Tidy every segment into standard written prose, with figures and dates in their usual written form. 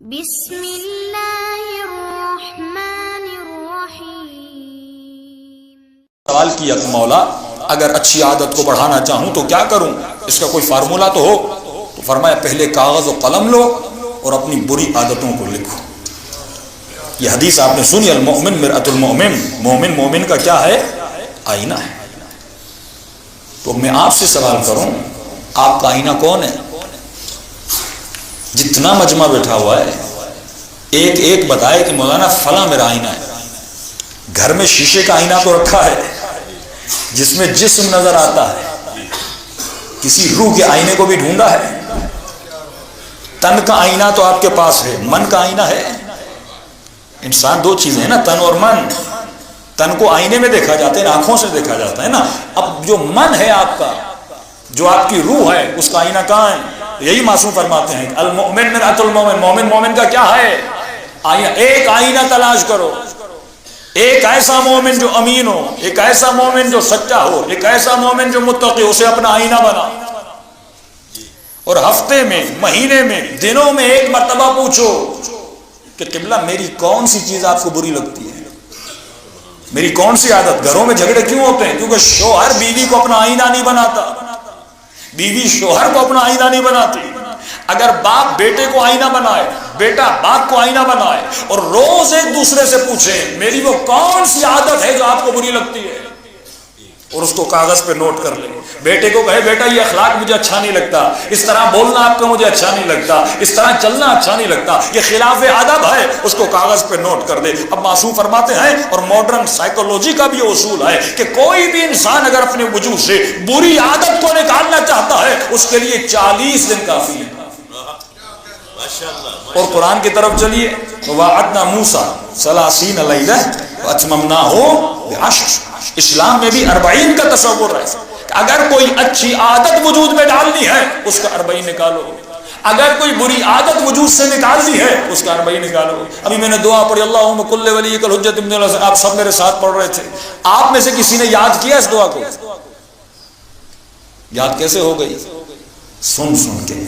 بسم اللہ الرحمن الرحیم۔ سوال کیا کہ مولا اگر اچھی عادت کو بڑھانا چاہوں تو کیا کروں، اس کا کوئی فارمولا تو ہو؟ تو فرمایا پہلے کاغذ و قلم لو اور اپنی بری عادتوں کو لکھو۔ یہ حدیث آپ نے سنی، المؤمن مرآۃ المؤمن، مومن مومن کا کیا ہے؟ آئینہ ہے۔ تو میں آپ سے سوال کروں، آپ کا آئینہ کون ہے؟ جتنا مجمع بیٹھا ہوا ہے ایک ایک بتائے کہ مولانا فلاں میرا آئینہ ہے۔ گھر میں شیشے کا آئینہ تو رکھا ہے جس میں جسم نظر آتا ہے، کسی روح کے آئینے کو بھی ڈھونڈا ہے؟ تن کا آئینہ تو آپ کے پاس ہے، من کا آئینہ ہے؟ انسان دو چیزیں ہیں نا، تن اور من۔ تن کو آئینے میں دیکھا جاتا ہے، آنکھوں سے دیکھا جاتا ہے نا۔ اب جو من ہے آپ کا، جو آپ کی روح ہے، اس کا آئینہ کہاں ہے؟ یہی معصوم فرماتے ہیں المؤمن مرآۃ المؤمن، مومن مومن کا کیا ہے؟ آئینہ۔ ایک آئینہ تلاش کرو، ایک ایسا مومن جو امین ہو، ایک ایسا مومن جو سچا ہو، ایک ایسا مومن جو متقی، اسے اپنا آئینہ بنا۔ اور ہفتے میں، مہینے میں، دنوں میں ایک مرتبہ پوچھو کہ قبلہ میری کون سی چیز آپ کو بری لگتی ہے، میری کون سی عادت؟ گھروں میں جھگڑے کیوں ہوتے ہیں؟ کیونکہ شوہر بیوی کو اپنا آئینہ نہیں بناتا، بیوی شوہر کو اپنا آئینہ نہیں بناتی۔ اگر باپ بیٹے کو آئینہ بنائے، بیٹا باپ کو آئینہ بنائے اور روز ایک دوسرے سے پوچھے میری وہ کون سی عادت ہے جو آپ کو بری لگتی ہے، اور اس کو کاغذ پہ نوٹ کر لے۔ بیٹے کو کہے بیٹا یہ اخلاق مجھے اچھا نہیں لگتا، اس طرح بولنا آپ کا مجھے اچھا نہیں لگتا، اس طرح چلنا اچھا نہیں لگتا، یہ خلاف ادب ہے، اس کو کاغذ پہ نوٹ کر دے۔ اب معصوم فرماتے ہیں، اور ماڈرن سائیکولوجی کا بھی اصول ہے کہ کوئی بھی انسان اگر اپنے وجود سے بری عادت کو نکالنا چاہتا ہے اس کے لیے 40 دن کافی ہے۔ اور قرآن کی طرف چلیے، وَوَعَدْنَا مُوسَىٰ 30 لَيْلَةً وَأَتْمَمْنَاهُ بِعَشْرٍ۔ اسلام میں بھی 40 کا تصور ہے کہ اگر کوئی اچھی عادت وجود میں ڈالنی ہے اس کا 40 نکالو، اگر کوئی بری عادت وجود سے نکالنی ہے اس کا 40 نکالو۔ ابھی میں نے دعا پڑھی، اللہم کل ولیک الحجۃ ابن الحسن، آپ سب میرے ساتھ پڑھ رہے تھے۔ آپ میں سے کسی نے یاد کیا اس دعا کو؟ یاد کیسے ہو گئی؟ سن سن کے۔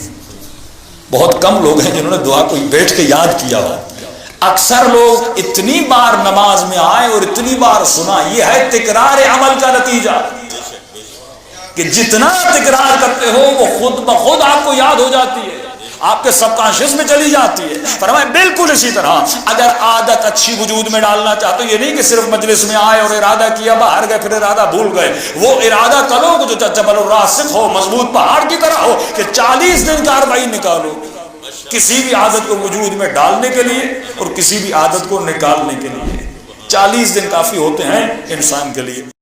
بہت کم لوگ ہیں جنہوں نے دعا کو بیٹھ کے یاد کیا ہو۔ اکثر لوگ اتنی بار نماز میں آئے اور اتنی بار سنا، یہ ہے تکرار عمل کا نتیجہ، کہ جتنا تکرار کرتے ہو وہ خود بخود آپ کو یاد ہو جاتی ہے، آپ کے سب کانشیس میں چلی جاتی ہے۔ فرمایا بالکل اسی طرح اگر عادت اچھی وجود میں ڈالنا چاہتے ہو، یہ نہیں کہ صرف مجلس میں آئے اور ارادہ کیا، باہر گئے پھر ارادہ بھول گئے، وہ ارادہ کرو جو جبل الراسخ ہو، مضبوط پہاڑ کی طرح ہو، کہ 40 دن کا 40 نکالو کسی بھی عادت کو وجود میں ڈالنے کے لیے اور کسی بھی عادت کو نکالنے کے لیے۔ 40 دن کافی ہوتے ہیں انسان کے لیے۔